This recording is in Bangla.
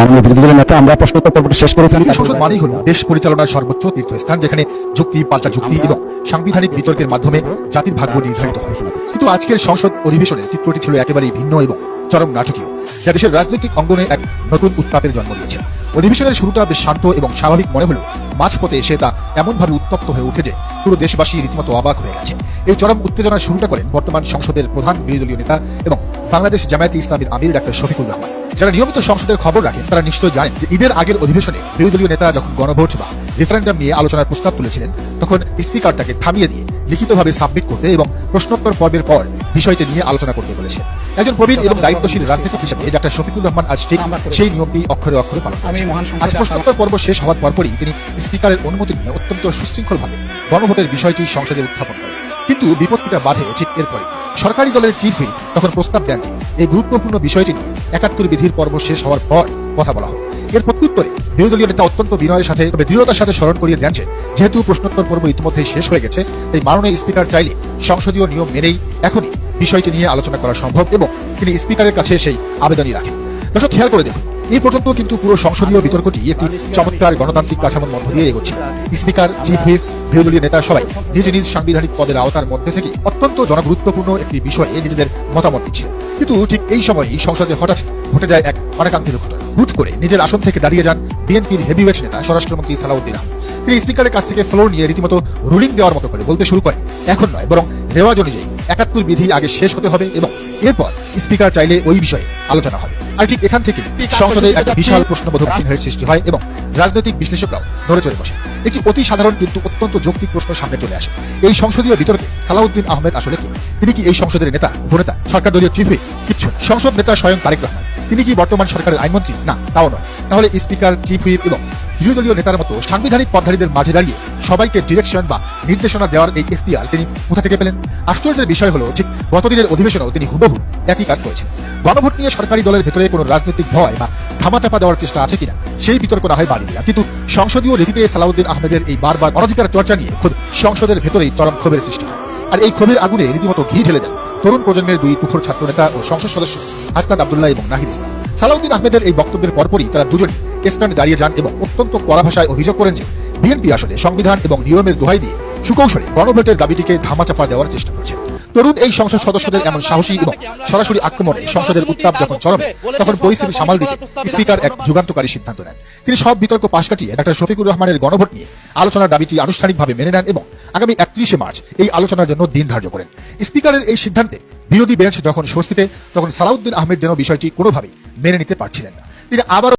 মাননীয় বিরোধী দলের নেতা আমরা প্রশ্নোত্তর পর্বটি শেষ করে ফেলি। সংসদ মানেই হলো দেশ পরিচালনার সর্বোচ্চ তীর্থস্থান, যেখানে যুক্তি পাল্টা যুক্তি এবং সাংবিধানিক বিতর্কের মাধ্যমে জাতির ভাগ্য নির্ধারিত হয়। কিন্তু আজকের সংসদ অধিবেশনের চিত্রটি ছিল একেবারেই ভিন্ন এবং চরম নাটকীয়, যা দেশের রাজনৈতিক অঙ্গনে এক নতুন উত্তাপের জন্ম দিয়েছে। অধিবেশনের শুরুটা বেশ শান্ত এবং স্বাভাবিক মনে হলো, মাঝপথে এসে তা এমনভাবে উত্তপ্ত হয়ে উঠে যে পুরো দেশবাসী রীতিমতো অবাক হয়ে গেছে। এই চরম উত্তেজনার শুরুটা করেন বর্তমান সংসদের প্রধান বিরোধী দলীয় নেতা এবং বাংলাদেশ জামায়াতে ইসলামীর আমির ডক্টর শফিকুর রহমান। যারা নিয়মিত সংসদের খবর রাখেন তারা নিশ্চয়ই জানেন যে ঈদের আগের অধিবেশনে বিরোধী দলীয় নেতা যখন গণভোট বা রেফারেন্ডাম নিয়ে আলোচনার প্রস্তাব তুলেছিলেন, তখন স্পিকারটাকে থামিয়ে দিয়ে লিখিতভাবে সাবমিট করতে এবং প্রশ্নোত্তর পর্বের পর বিষয়টি নিয়ে আলোচনা করতে বলেছে। একজন প্রবীণ এবং দায়িত্বশীল রাজনীতিক হিসেবে ডক্টর শফিকুর রহমান আজ ঠিক সেই নিয়মটি অক্ষরে অক্ষরে পালন করেছেন। আজ প্রশ্নোত্তর পর্ব শেষ হওয়ার পরপরই তিনি স্পিকারের অনুমতি নিয়ে অত্যন্ত সুশৃঙ্খলভাবে গণভোটের বিষয়টি সংসদে উত্থাপন করেন। কিন্তু বিপত্তিটা বাধে ঠিক এরপরে। সরকারি দলের চিফ হুইপ তখন প্রস্তাব দেন যে এই গুরুত্বপূর্ণ বিষয়টি নিয়ে ৭১ বিধির পর্ব শেষ হওয়ার পর কথা বলা হয়। এর প্রত্যুত্তরে বিরোধী দলীয় নেতা অত্যন্ত বিনয়ের সাথে তবে দৃঢ়তার সাথে স্মরণ করিয়ে দেন যে যেহেতু প্রশ্নোত্তর পর্ব ইতিমধ্যেই শেষ হয়ে গেছে, তাই মাননীয় স্পিকার চাইলে সংসদীয় নিয়ম মেনেই এখনই বিষয়টি নিয়ে আলোচনা করা সম্ভব এবং তিনি স্পিকারের কাছে সেই আবেদনই রাখেন। দর্শক, খেয়াল করে দেখুন, এই পর্যন্ত কিন্তু পুরো সংসদীয় বিতর্কটি একটি চমৎকার গণতান্ত্রিক কাঠামোর মধ্য দিয়ে এগোচ্ছে। স্পিকার, চিফ হুইপ, বিরোধী দলীয় নেতা সবাই নিজ নিজ সাংবিধানিক পদের আওতার মধ্যে থেকে অত্যন্ত জনগুরুত্বপূর্ণ একটি বিষয়ে নিজেদের মতামত দিচ্ছিল। কিন্তু ঠিক এই সময়ই সংসদে হঠাৎ ঘটে যায় এক অনাকাঙ্ক্ষিত ঘটনা। হুট করে নিজের আসন থেকে দাঁড়িয়ে যান বিএনপির হেভিওয়েট নেতা স্বরাষ্ট্রমন্ত্রী সালাউদ্দিন আহমেদ। তিনি স্পিকারের কাছ থেকে ফ্লোর নিয়ে রীতিমতো রুলিং দেওয়ার মতো করে বলতে শুরু করেন, এখন নয় বরং রেওয়াজ অনুযায়ী ৭১ বিধি আগে শেষ হতে হবে এবং এরপর স্পিকার চাইলে ওই বিষয়ে আলোচনা হবে। আর ঠিক এখান থেকে সংসদে একটা বিশাল প্রশ্নবোধক চিহ্নের সৃষ্টি হয় এবং রাজনৈতিক বিশ্লেষকরাও নড়ে চড়ে বসে। একটি অতি সাধারণ কিন্তু অত্যন্ত যৌক্তিক প্রশ্ন সামনে চলে আসে, এই সংসদীয় বিতর্কে সালাউদ্দিন আহমেদ আসলে কি? তিনি কি এই সংসদের নেতা, উপনেতা, সরকার দলীয় চিফ হুইপ? কিচ্ছু। সংসদ নেতা স্বয়ং তারেক রহমান। তিনি কি বর্তমান সরকারের আইনমন্ত্রী? না, তাও নয়। তাহলে স্পিকার, চিফ হুইপ এবং বিরোধী দলীয় নেতার মতো সাংবিধানিক পদধারীদের মাঝে দাঁড়িয়ে সবাইকে ডিরেকশন বা নির্দেশনা দেওয়ার এই এখতিয়ার তিনি কোথা থেকে পেলেন? আশ্চর্যের বিষয় হলো, ঠিক গতদিনের অধিবেশনেও তিনি হুবহু একই কাজ করেছেন। গণভোট নিয়ে সরকারি দলের ভেতরে কোনো রাজনৈতিক ভয় বা ধামাচাপা দেওয়ার চেষ্টা আছে কিনা সেই বিতর্ক না হয় বাড়ি দিয়া, কিন্তু সংসদীয় রীতিতে সালাউদ্দিন আহমেদের এই বারবার অনধিকার চর্চা নিয়ে খুব সংসদের ভেতরেই চরম ক্ষোভের সৃষ্টি হয়। আর এই ক্ষোভের আগুনে রীতিমতো ঘি ঢেলে দেন তরুণ প্রজন্মের দুই তুখোড় ছাত্র নেতা ও সংসদ সদস্য হাসনাত আব্দুল্লাহ এবং নাহিদ ইসলাম। সালাউদ্দিন আহমেদের এই বক্তব্যের পরপরই তারা দুজনে স্ট্যান্ডে দাঁড়িয়ে যান এবং অত্যন্ত কড়া ভাষায় অভিযোগ করেন যে বিএনপি আসলে সংবিধান এবং নিয়মের দোহাই দিয়ে সুকৌশলে গণভোটের দাবিটিকে ধামাচাপা দেওয়ার চেষ্টা করছে। তরুণ এই সংসদ সদস্যদের এমন সাহসী এবং সরাসরি আক্রমণে সংসদের উত্তাপ যখন চরমে, তখন পরিস্থিতি সামাল দিতে স্পিকার এক যুগান্তকারী সিদ্ধান্ত নেন। তিনি সব বিতর্ক পাশ কাটিয়ে ডক্টর শফিকুর রহমানের গণভোট নিয়ে আলোচনার দাবিটি আনুষ্ঠানিকভাবে মেনে নেন এবং আগামী ৩১ মার্চ এই আলোচনার জন্য দিন ধার্য করেন। স্পিকারের এই সিদ্ধান্তে বিরোধী বেঞ্চ যখন স্বস্তিতে, তখন সালাউদ্দিন আহমেদ যেন বিষয়টি কোনোভাবেই মেনে নিতে পারছিলেন না। তিনি আবারও